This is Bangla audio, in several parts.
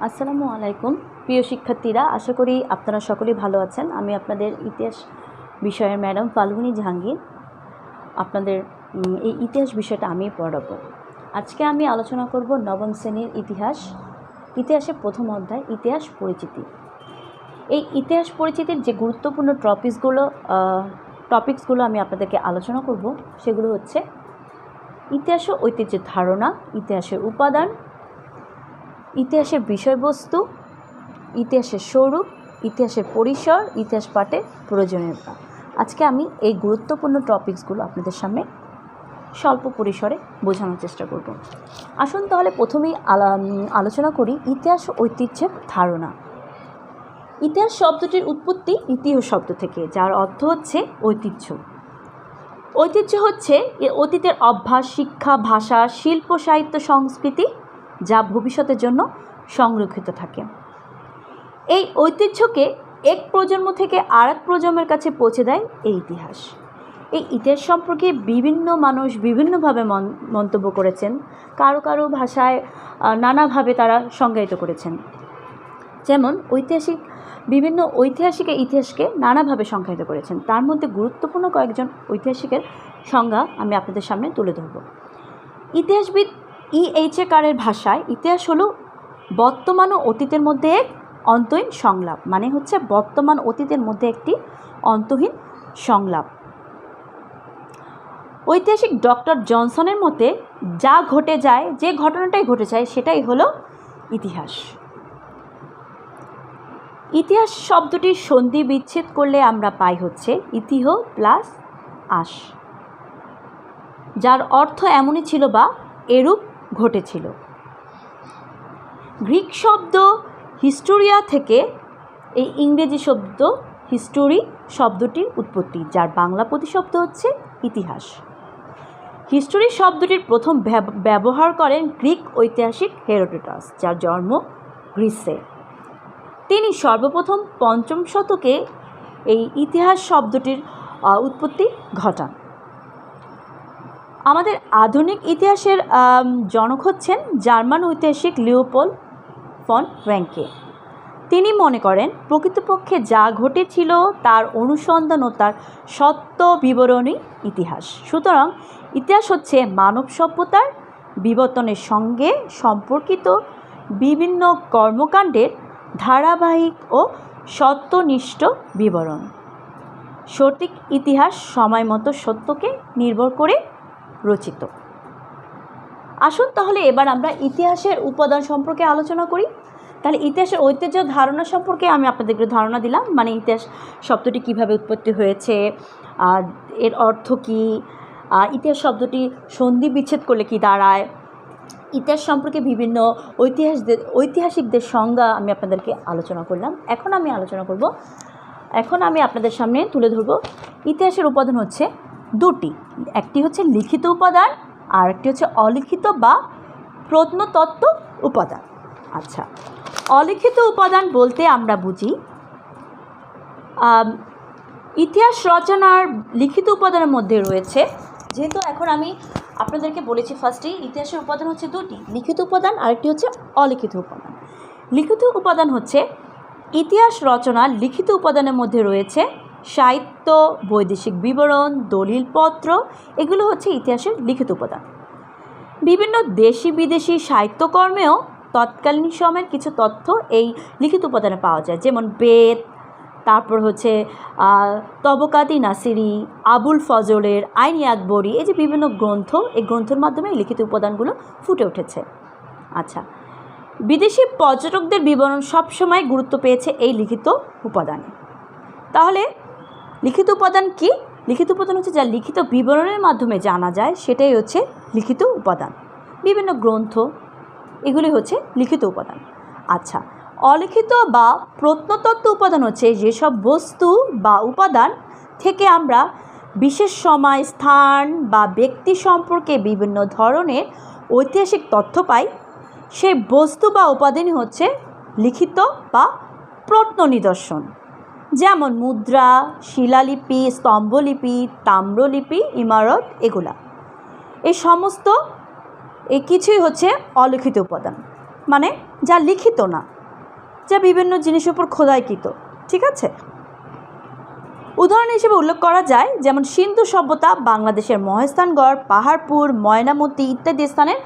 আসসালামু আলাইকুম প্রিয় শিক্ষার্থীরা, আশা করি আপনারা সকলেই ভালো আছেন। আমি আপনাদের ইতিহাস বিষয়ের ম্যাডাম ফাল্গুনী জাহাঙ্গীর। আপনাদের এই ইতিহাস বিষয়টা আমি পড়াবো। আজকে আমি আলোচনা করব নবম শ্রেণীর ইতিহাসের প্রথম অধ্যায় ইতিহাস পরিচিতি। এই ইতিহাস পরিচিতির যে গুরুত্বপূর্ণ টপিকসগুলো আমি আপনাদেরকে আলোচনা করব সেগুলো হচ্ছে ইতিহাস ও ঐতিহ্যের ধারণা, ইতিহাসের উপাদান, ইতিহাসের বিষয়বস্তু, ইতিহাসের স্বরূপ, ইতিহাসের পরিসর, ইতিহাস পাঠের প্রয়োজনীয়তা। আজকে আমি এই গুরুত্বপূর্ণ টপিকসগুলো আপনাদের সামনে স্বল্প পরিসরে বোঝানোর চেষ্টা করব। আসুন তাহলে প্রথমেই আলোচনা করি ইতিহাস ও ঐতিহ্যের ধারণা। ইতিহাস শব্দটির উৎপত্তি ইতিহ শব্দ থেকে, যার অর্থ হচ্ছে ঐতিহ্য। ঐতিহ্য হচ্ছে অতীতের অভ্যাস, শিক্ষা, ভাষা, শিল্প, সাহিত্য, সংস্কৃতি যা ভবিষ্যতের জন্য সংরক্ষিত থাকে। এই ঐতিহ্যকে এক প্রজন্ম থেকে আরেক প্রজন্মের কাছে পৌঁছে দেয় এই ইতিহাস। এই ইতিহাস সম্পর্কে বিভিন্ন মানুষ বিভিন্নভাবে মন্তব্য করেছেন, কারো কারো ভাষায় নানাভাবে তারা সংজ্ঞায়িত করেছেন। যেমন বিভিন্ন ঐতিহাসিক ইতিহাসকে নানাভাবে সংজ্ঞায়িত করেছেন। তার মধ্যে গুরুত্বপূর্ণ কয়েকজন ঐতিহাসিকের সংজ্ঞা আমি আপনাদের সামনে তুলে ধরব। ইতিহাসবিদ E.H. কারের ভাষায় ইতিহাস হলো বর্তমান ও অতীতের মধ্যে এক অন্তহীন সংলাপ, মানে হচ্ছে বর্তমান অতীতের মধ্যে একটি অন্তহীন সংলাপ। ঐতিহাসিক ডক্টর জনসনের মতে যা ঘটে যায়, যে ঘটনাটাই ঘটে যায় সেটাই হলো ইতিহাস। ইতিহাস শব্দটির সন্ধি বিচ্ছেদ করলে আমরা পাই হচ্ছে ইতিহ প্লাস আস, যার অর্থ এমনই ছিল বা এরূপ ঘটেছিল। গ্রিক শব্দ হিস্টোরিয়া থেকে এই ইংরেজি শব্দ হিস্টোরি শব্দটির উৎপত্তি, যার বাংলা প্রতিশব্দ হচ্ছে ইতিহাস। হিস্টোরি শব্দটির প্রথম ব্যবহার করেন গ্রিক ঐতিহাসিক হেরোডোটাস, যার জন্ম গ্রিসে। তিনি সর্বপ্রথম 5ম শতকে এই ইতিহাস শব্দটির উৎপত্তি ঘটান। আমাদের আধুনিক ইতিহাসের জনক হচ্ছেন জার্মান ঐতিহাসিক লিওপোল্ড ফন ওয়াঙ্কে। তিনি মনে করেন প্রকৃতপক্ষে যা ঘটেছিল তার অনুসন্ধান ও তার সত্য বিবরণই ইতিহাস। সুতরাং ইতিহাস হচ্ছে মানব সভ্যতার বিবর্তনের সঙ্গে সম্পর্কিত বিভিন্ন কর্মকাণ্ডের ধারাবাহিক ও সত্যনিষ্ঠ বিবরণ। সঠিক ইতিহাস সময়মতো সত্যকে নির্ভর করে রচিত। আসুন তাহলে এবার আমরা ইতিহাসের উপাদান সম্পর্কে আলোচনা করি। তাহলে ইতিহাসের ঐতিহ্য ধারণা সম্পর্কে আমি আপনাদেরকে ধারণা দিলাম, মানে ইতিহাস শব্দটি কিভাবে উৎপত্তি হয়েছে, এর অর্থ কী, ইতিহাস শব্দটি সন্ধি বিচ্ছেদ করলে কি দাঁড়ায়, ইতিহাস সম্পর্কে বিভিন্ন ঐতিহাসিকদের সংজ্ঞা আমি আপনাদেরকে আলোচনা করলাম। এখন আমি আপনাদের সামনে তুলে ধরব ইতিহাসের উপাদান হচ্ছে দুটি। একটি হচ্ছে লিখিত উপাদান আর একটি হচ্ছে অলিখিত বা প্রত্নতত্ত্ব উপাদান। আচ্ছা, অলিখিত উপাদান বলতে আমরা বুঝি ইতিহাস রচনার লিখিত উপাদানের মধ্যে রয়েছে, যেহেতু এখন আমি আপনাদেরকে বলেছি ফার্স্টেই ইতিহাসের উপাদান হচ্ছে দুটি, লিখিত উপাদান আরেকটি হচ্ছে অলিখিত উপাদান। লিখিত উপাদান হচ্ছে ইতিহাস রচনার লিখিত উপাদানের মধ্যে রয়েছে সাহিত্য, বৈদেশিক বিবরণ, দলিলপত্র, এগুলো হচ্ছে ইতিহাসের লিখিত উপাদান। বিভিন্ন দেশি বিদেশি সাহিত্যকর্মেও তৎকালীন সময়ের কিছু তথ্য এই লিখিত উপাদানে পাওয়া যায়, যেমন বেদ, তারপর হচ্ছে তবকাতি নাসিরি, আবুল ফজলের আইন আকবরী, এই যে বিভিন্ন গ্রন্থ, এই গ্রন্থের মাধ্যমে এই লিখিত উপাদানগুলো ফুটে উঠেছে। আচ্ছা, বিদেশি পর্যটকদের বিবরণ সবসময় গুরুত্ব পেয়েছে এই লিখিত উপাদানে। তাহলে লিখিত উপাদান কি? লিখিত উপাদান হচ্ছে যা লিখিত বিবরণের মাধ্যমে জানা যায়, সেটাই হচ্ছে লিখিত উপাদান। বিভিন্ন গ্রন্থ, এগুলি হচ্ছে লিখিত উপাদান। আচ্ছা, অলিখিত বা প্রত্নতত্ত্ব উপাদান হচ্ছে যেসব বস্তু বা উপাদান থেকে আমরা বিশেষ সময়, স্থান বা ব্যক্তি সম্পর্কে বিভিন্ন ধরনের ঐতিহাসিক তথ্য পাই, সেই বস্তু বা উপাদানই হচ্ছে লিখিত বা প্রত্ন নিদর্শন। যেমন মুদ্রা, শিলালিপি, স্তম্ভলিপি, তাম্রলিপি, ইমারত, এগুলা এই সমস্ত কিছুই হচ্ছে অলিখিত উপাদান। মানে যা লিখিত না, যা বিভিন্ন জিনিসের উপর খোদাইকৃত। ঠিক আছে, উদাহরণ হিসেবে উল্লেখ করা যায় যেমন সিন্ধু সভ্যতা, বাংলাদেশের মহেস্থানগড়, পাহাড়পুর, ময়নামতি ইত্যাদি স্থানের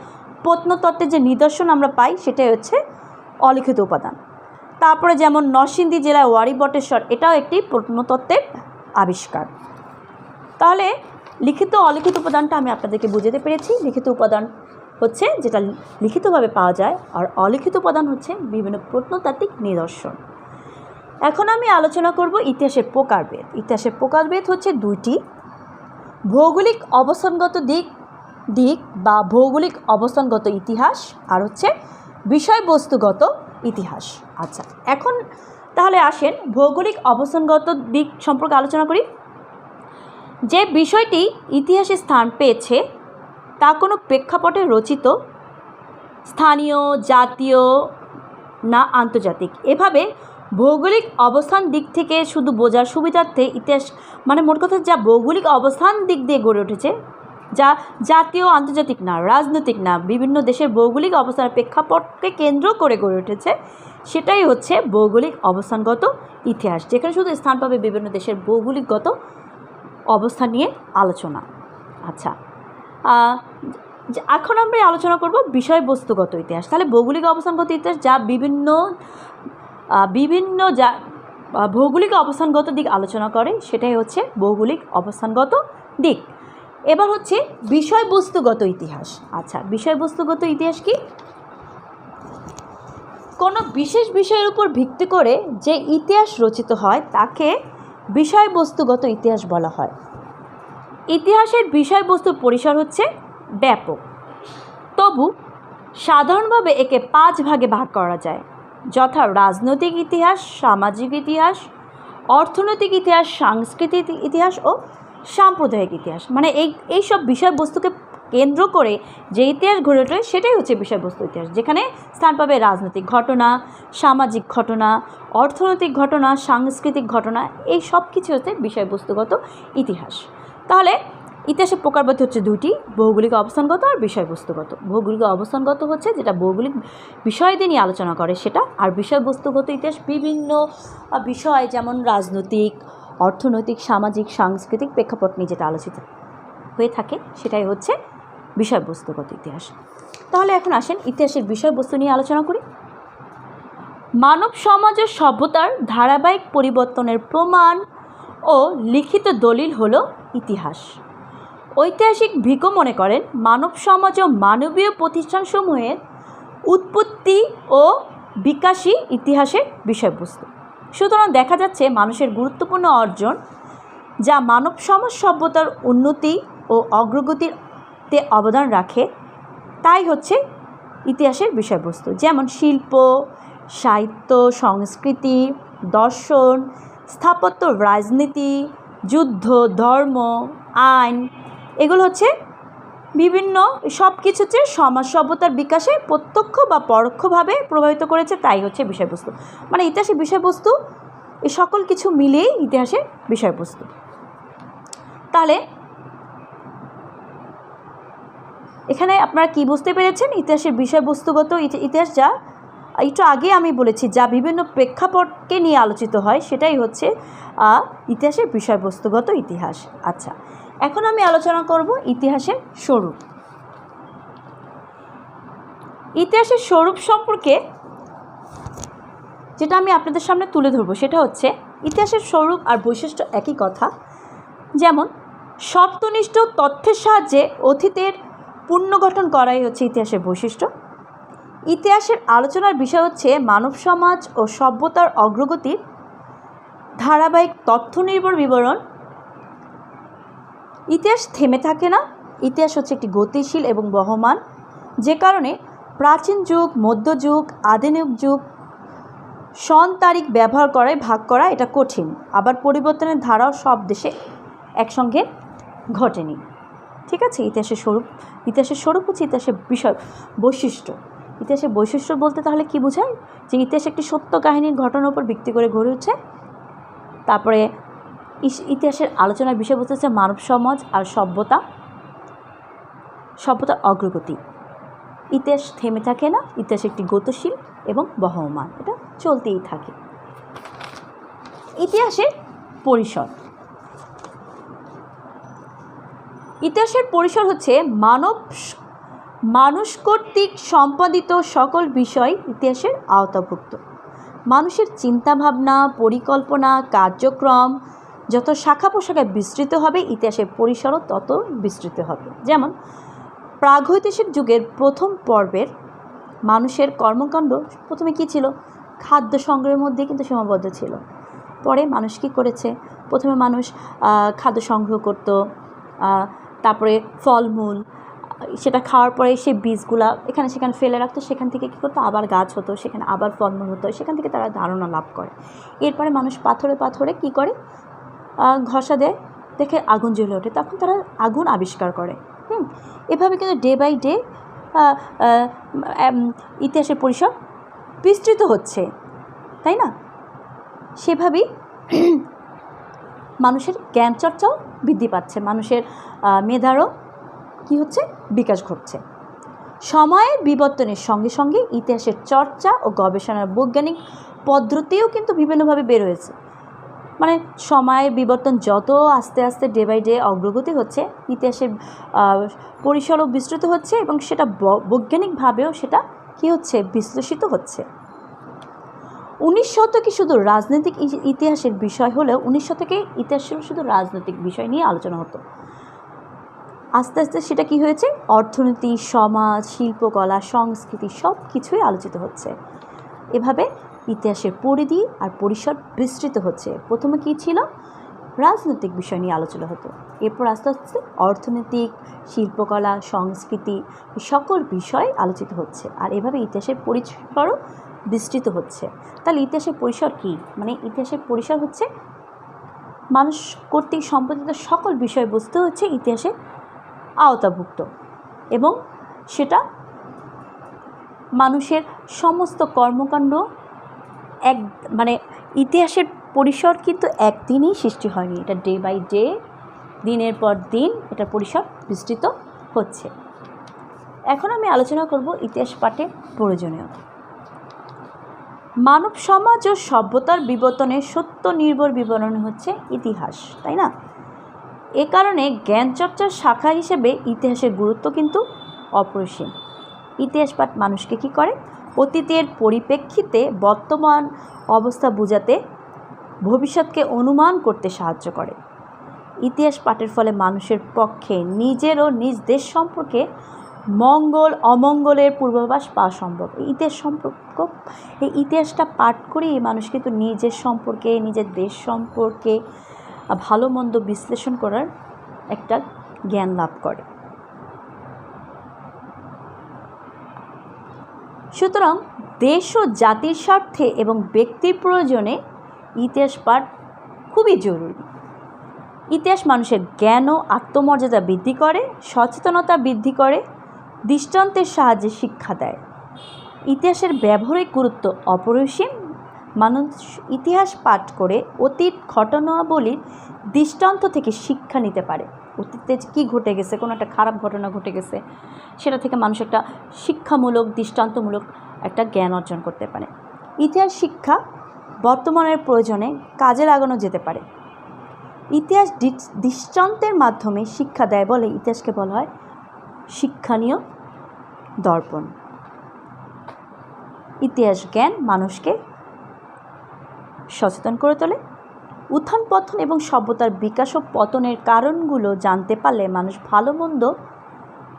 প্রত্নতত্ত্বের যে নিদর্শন আমরা পাই সেটাই হচ্ছে অলিখিত উপাদান। তারপরে যেমন নরসিংদী জেলার ওয়ারি বটেশ্বর, এটাও একটি প্রত্নতত্ত্বের আবিষ্কার। তাহলে লিখিত অলিখিত উপাদানটা আমি আপনাদেরকে বুঝাতে পেরেছি। লিখিত উপাদান হচ্ছে যেটা লিখিতভাবে পাওয়া যায়, আর অলিখিত উপাদান হচ্ছে বিভিন্ন প্রত্নতাত্ত্বিক নিদর্শন। এখন আমি আলোচনা করব ইতিহাসের প্রকারভেদ। ইতিহাসের প্রকারভেদ হচ্ছে দুইটি: ভৌগোলিক অবস্থানগত দিক বা ভৌগোলিক অবস্থানগত ইতিহাস, আর হচ্ছে বিষয়বস্তুগত ইতিহাস। আচ্ছা, এখন তাহলে আসেন ভৌগোলিক অবস্থানগত দিক সম্পর্কে আলোচনা করি। যে বিষয়টি ইতিহাসে স্থান পেয়েছে তা কোনো প্রেক্ষাপটে রচিত, স্থানীয়, জাতীয় না আন্তর্জাতিক। এভাবে ভৌগোলিক অবস্থান দিক থেকে শুধু বোঝার সুবিধার্থে ইতিহাস মানে মোট কথা যা ভৌগোলিক অবস্থান দিক দিয়ে গড়ে উঠেছে, যা জাতীয় আন্তর্জাতিক না, রাজনৈতিক না, বিভিন্ন দেশের ভৌগোলিক অবস্থানের প্রেক্ষাপটকে কেন্দ্র করে গড়ে উঠেছে, সেটাই হচ্ছে ভৌগোলিক অবস্থানগত ইতিহাস, যেখানে শুধু স্থান পাবে বিভিন্ন দেশের ভৌগোলিকগত অবস্থান নিয়ে আলোচনা। আচ্ছা, এখন আমরা আলোচনা করব বিষয়বস্তুগত ইতিহাস। তাহলে ভৌগোলিক অবস্থানগত ইতিহাস যা বিভিন্ন যা ভৌগোলিক অবস্থানগত দিক আলোচনা করে, সেটাই হচ্ছে ভৌগোলিক অবস্থানগত দিক। এবার হচ্ছে বিষয়বস্তুগত ইতিহাস। আচ্ছা, বিষয়বস্তুগত ইতিহাস কি? কোনো বিশেষ বিষয়ের উপর ভিত্তি করে যে ইতিহাস রচিত হয় তাকে বিষয়বস্তুগত ইতিহাস বলা হয়। ইতিহাসের বিষয়বস্তুর পরিসর হচ্ছে ব্যাপক, তবু সাধারণভাবে একে 5 ভাগে ভাগ করা যায়, যথা রাজনৈতিক ইতিহাস, সামাজিক ইতিহাস, অর্থনৈতিক ইতিহাস, সাংস্কৃতিক ইতিহাস ও সাম্প্রদায়িক ইতিহাস। মানে এই সব বিষয়বস্তুকে কেন্দ্র করে যে ইতিহাস গড়ে ওঠে সেটাই হচ্ছে বিষয়বস্তু ইতিহাস, যেখানে স্থান পাবে রাজনৈতিক ঘটনা, সামাজিক ঘটনা, অর্থনৈতিক ঘটনা, সাংস্কৃতিক ঘটনা, এই সব কিছু হচ্ছে বিষয়বস্তুগত ইতিহাস। তাহলে ইতিহাসের প্রকারভেদ হচ্ছে দুটি: ভৌগোলিক অবস্থানগত আর বিষয়বস্তুগত। ভৌগোলিক অবস্থানগত হচ্ছে যেটা ভৌগোলিক বিষয় দিয়ে নিয়ে আলোচনা করে সেটা, আর বিষয়বস্তুগত ইতিহাস বিভিন্ন বিষয় যেমন রাজনৈতিক, অর্থনৈতিক, সামাজিক, সাংস্কৃতিক প্রেক্ষাপট নিয়ে যেটা আলোচিত হয়ে থাকে সেটাই হচ্ছে বিষয়বস্তুগত ইতিহাস। তাহলে এখন আসেন ইতিহাসের বিষয়বস্তু নিয়ে আলোচনা করি। মানব সমাজ ও সভ্যতার ধারাবাহিক পরিবর্তনের প্রমাণ ও লিখিত দলিল হল ইতিহাস। ঐতিহাসিক ভিকো মনে করেন মানব সমাজ ও মানবীয় প্রতিষ্ঠানসমূহের উৎপত্তি ও বিকাশই ইতিহাসের বিষয়বস্তু। সুতরাং দেখা যাচ্ছে মানুষের গুরুত্বপূর্ণ অর্জন যা মানব সমাজ সভ্যতার উন্নতি ও অগ্রগতিতে অবদান রাখে তাই হচ্ছে ইতিহাসের বিষয়বস্তু। যেমন শিল্প, সাহিত্য, সংস্কৃতি, দর্শন, স্থাপত্য, রাজনীতি, যুদ্ধ, ধর্ম, আইন, এগুলো হচ্ছে বিভিন্ন সব কিছু হচ্ছে সমাজ সভ্যতার বিকাশে প্রত্যক্ষ বা পরোক্ষভাবে প্রভাবিত করেছে, তাই হচ্ছে বিষয়বস্তু। মানে ইতিহাসের বিষয়বস্তু এই সকল কিছু মিলিয়েই ইতিহাসের বিষয়বস্তু। তাহলে এখানে আপনারা কি বুঝতে পেরেছেন? ইতিহাসের বিষয়বস্তুগত ইতিহাস যা একটু আগে আমি বলেছি যা বিভিন্ন প্রেক্ষাপটকে নিয়ে আলোচিত হয় সেটাই হচ্ছে ইতিহাসের বিষয়বস্তুগত ইতিহাস। আচ্ছা, এখন আমি আলোচনা করব ইতিহাসের স্বরূপ। ইতিহাসের স্বরূপ সম্পর্কে যেটা আমি আপনাদের সামনে তুলে ধরবো সেটা হচ্ছে ইতিহাসের স্বরূপ আর বৈশিষ্ট্য একই কথা। যেমন সত্যনিষ্ঠ তথ্যের সাহায্যে অতীতের পুনর্গঠন করাই হচ্ছে ইতিহাসের বৈশিষ্ট্য। ইতিহাসের আলোচনার বিষয় হচ্ছে মানব সমাজ ও সভ্যতার অগ্রগতির ধারাবাহিক তথ্য নির্ভর বিবরণ। ইতিহাস থেমে থাকে না, ইতিহাস হচ্ছে একটি গতিশীল এবং বহমান, যে কারণে প্রাচীন যুগ, মধ্যযুগ, আধুনিক যুগ সন তারিখ ব্যবহার করায় ভাগ করা এটা কঠিন। আবার পরিবর্তনের ধারাও সব দেশে একসঙ্গে ঘটেনি। ঠিক আছে, ইতিহাসের স্বরূপ হচ্ছে ইতিহাসের বিষয় বৈশিষ্ট্য। ইতিহাসের বৈশিষ্ট্য বলতে তাহলে কি বোঝায়? যে ইতিহাস একটি সত্য কাহিনীর ঘটনার উপর ভিত্তি করে গড়ে উঠছে। তারপরে ইতিহাসের আলোচনার বিষয়বস্তু হচ্ছে মানব সমাজ আর সভ্যতার অগ্রগতি। ইতিহাস থেমে থাকে না, ইতিহাস একটি গতিশীল এবং বহমান, এটা চলতেই থাকে। ইতিহাসের পরিসর। ইতিহাসের পরিসর হচ্ছে মানুষ কর্তৃক সম্পাদিত সকল বিষয় ইতিহাসের আওতাভুক্ত। মানুষের চিন্তাভাবনা, পরিকল্পনা, কার্যক্রম যত শাখা প্রশাখায় বিস্তৃত হবে, ইতিহাসের পরিসরও তত বিস্তৃত হবে। যেমন প্রাগৈতিহাসিক যুগের প্রথম পর্বের মানুষের কর্মকাণ্ড প্রথমে কী ছিল? খাদ্য সংগ্রহের মধ্যে কিন্তু সীমাবদ্ধ ছিল। পরে মানুষ কী করেছে? প্রথমে মানুষ খাদ্য সংগ্রহ করত, তারপরে ফলমূল, সেটা খাওয়ার পরে সেই বীজগুলা এখানে সেখানে ফেলে রাখতো, সেখান থেকে কী করতো? আবার গাছ হতো, সেখানে আবার ফলমূল হতো, সেখান থেকে তারা ধারণা লাভ করে। এরপরে মানুষ পাথরে পাথরে কী করে? ঘষা দেয়, দেখে আগুন জ্বলে ওঠে, তখন তারা আগুন আবিষ্কার করে। এভাবে কিন্তু ডে বাই ডে ইতিহাসের পরিসর বিস্তৃত হচ্ছে, তাই না? সেভাবেই মানুষের জ্ঞান চর্চাও বৃদ্ধি পাচ্ছে, মানুষের মেধারও কী হচ্ছে? বিকাশ ঘটছে। সময়ের বিবর্তনের সঙ্গে সঙ্গে ইতিহাসের চর্চা ও গবেষণার বৈজ্ঞানিক পদ্ধতিও কিন্তু বিভিন্নভাবে বের হয়েছে। মানে সময়ের বিবর্তন যত আস্তে আস্তে ডে বাই ডে অগ্রগতি হচ্ছে, ইতিহাসের পরিসরও বিস্তৃত হচ্ছে এবং সেটা বৈজ্ঞানিকভাবেও সেটা কী হচ্ছে? বিশ্লেষিত হচ্ছে। 19 শতকে শুধু রাজনৈতিক ইতিহাসের বিষয় হলেও 19 শতকে ইতিহাস শুধু রাজনৈতিক বিষয় নিয়ে আলোচনা হতো। আস্তে আস্তে সেটা কি হয়েছে? অর্থনীতি, সমাজ, শিল্পকলা, সংস্কৃতি সব কিছুই আলোচিত হচ্ছে। এভাবে ইতিহাসের পরিধি আর পরিসর বিস্তৃত হচ্ছে। প্রথমে কী ছিল? রাজনৈতিক বিষয় নিয়ে আলোচনা হতো, এরপর আস্তে আস্তে অর্থনৈতিক, শিল্পকলা, সংস্কৃতি সকল বিষয় আলোচিত হচ্ছে। আর এভাবে ইতিহাসের পরিসরও বিস্তৃত হচ্ছে। তাহলে ইতিহাসের পরিসর কী? মানে ইতিহাসের পরিসর হচ্ছে মানুষ কর্তৃক সম্পাদিত সকল বিষয়বস্তু হচ্ছে ইতিহাসের আওতাভুক্ত, এবং সেটা মানুষের সমস্ত কর্মকাণ্ড মানে ইতিহাসের পরিসর কিন্তু একদিনই সৃষ্টি হয়নি, এটা ডে বাই ডে, দিনের পর দিন এটার পরিসর বিস্তৃত হচ্ছে। এখন আমি আলোচনা করব ইতিহাস পাঠে প্রয়োজনীয়তা। মানব সমাজ ও সভ্যতার বিবর্তনের সত্য নির্ভর বিবরণ হচ্ছে ইতিহাস, তাই না? এ কারণে জ্ঞানচর্চার শাখা হিসেবে ইতিহাসের গুরুত্ব কিন্তু অপরিসীম। ইতিহাস পাঠ মানুষকে কী করে? অতীতের পরিপ্রেক্ষিতে বর্তমান অবস্থা বোঝাতে, ভবিষ্যৎকে অনুমান করতে সাহায্য করে। ইতিহাস পাঠের ফলে মানুষের পক্ষে নিজের ও নিজ দেশ সম্পর্কে মঙ্গল অমঙ্গলের পূর্বাভাস পাওয়া সম্ভব। এই ইতিহাসটা পাঠ করেই মানুষ কিন্তু নিজের সম্পর্কে, নিজের দেশ সম্পর্কে ভালো মন্দ বিশ্লেষণ করার একটা জ্ঞান লাভ করে। সুতরাং দেশ ও জাতির স্বার্থে এবং ব্যক্তির প্রয়োজনে ইতিহাস পাঠ খুবই জরুরি। ইতিহাস মানুষের জ্ঞান ও আত্মমর্যাদা বৃদ্ধি করে, সচেতনতা বৃদ্ধি করে, দৃষ্টান্তের সাহায্যে শিক্ষা দেয়। ইতিহাসের ব্যবহারিক গুরুত্ব অপরিসীম। মানুষ ইতিহাস পাঠ করে অতীত ঘটনাবলীর দৃষ্টান্ত থেকে শিক্ষা নিতে পারে। অতীতে কী ঘটে গেছে, কোনো একটা খারাপ ঘটনা ঘটে গেছে, সেটা থেকে মানুষ একটা শিক্ষামূলক, দৃষ্টান্তমূলক একটা জ্ঞান অর্জন করতে পারে। ইতিহাস শিক্ষা বর্তমানের প্রয়োজনে কাজে লাগানো যেতে পারে। ইতিহাস দৃষ্টান্তের মাধ্যমে শিক্ষা দেয় বলে ইতিহাসকে বলা হয় শিক্ষণীয় দর্পণ। ইতিহাস জ্ঞান মানুষকে সচেতন করে তোলে। উত্থান পতন এবং সভ্যতার বিকাশ ও পতনের কারণগুলো জানতে পারলে মানুষ ভালো মন্দ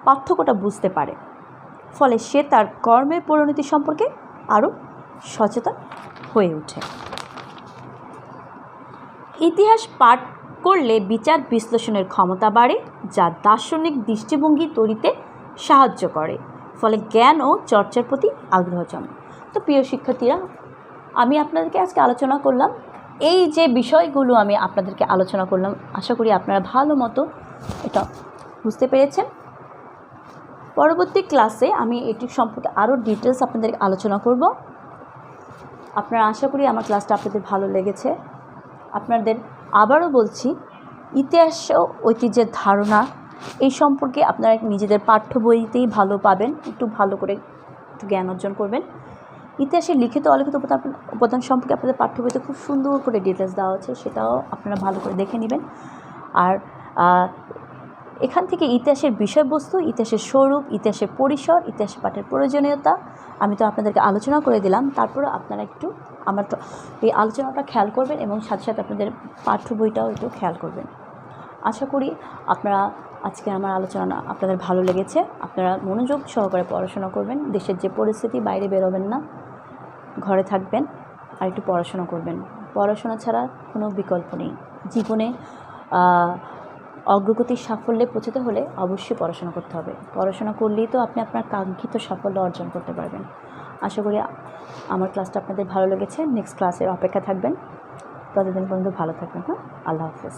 পার্থক্যটা বুঝতে পারে, ফলে সে তার কর্মের পরিণতি সম্পর্কে আরও সচেতন হয়ে ওঠে। ইতিহাস পাঠ করলে বিচার বিশ্লেষণের ক্ষমতা বাড়ে, যা দার্শনিক দৃষ্টিভঙ্গি তৈরিতে সাহায্য করে, ফলে জ্ঞান ও চর্চার প্রতি আগ্রহ জন্মায়। তো প্রিয় শিক্ষার্থীরা, আমি আপনাদেরকে আজকে আলোচনা করলাম এই যে বিষয়গুলো আমি আপনাদেরকে আলোচনা করলাম, আশা করি আপনারা ভালো মতো এটা বুঝতে পেরেছেন। পরবর্তী ক্লাসে আমি এটি সম্পর্কে আরও ডিটেলস আপনাদের আলোচনা করব। আপনারা আশা করি আমার ক্লাসটা আপনাদের ভালো লেগেছে। আপনাদের আবারও বলছি, ইতিহাস ও ঐতিহ্যের ধারণা এই সম্পর্কে আপনারা নিজেদের পাঠ্য বইতেই ভালো পাবেন, একটু ভালো করে একটু জ্ঞান অর্জন করবেন। ইতিহাসের লিখিত অলিখিত উপাদান সম্পর্কে আপনাদের পাঠ্য বইতে খুব সুন্দর করে ডিটেলস দেওয়া আছে, সেটাও আপনারা ভালো করে দেখে নেবেন। আর এখান থেকে ইতিহাসের বিষয়বস্তু, ইতিহাসের স্বরূপ, ইতিহাসের পরিসর, ইতিহাস পাঠের প্রয়োজনীয়তা আমি তো আপনাদেরকে আলোচনা করে দিলাম, তারপরে আপনারা একটু আমার এই আলোচনাটা খেয়াল করবেন এবং সাথে সাথে আপনাদের পাঠ্য বইটাও একটু খেয়াল করবেন। আশা করি আপনারা আজকে আমার আলোচনা আপনাদের ভালো লেগেছে। আপনারা মনোযোগ সহকারে পড়াশোনা করবেন। দেশের যে পরিস্থিতি, বাইরে বেরোবেন না, ঘরে থাকবেন আর একটু পড়াশোনা করবেন। পড়াশোনা ছাড়া কোনো বিকল্প নেই। জীবনে অগ্রগতির সাফল্যে পৌঁছতে হলে অবশ্যই পড়াশোনা করতে হবে। পড়াশোনা করলেই তো আপনি আপনার কাঙ্ক্ষিত সাফল্য অর্জন করতে পারবেন। আশা করি আমার ক্লাসটা আপনাদের ভালো লেগেছে। নেক্সট ক্লাসের অপেক্ষা থাকবেন। ততদিন পর্যন্ত ভালো থাকবেন। হ্যাঁ, আল্লাহ হাফেজ।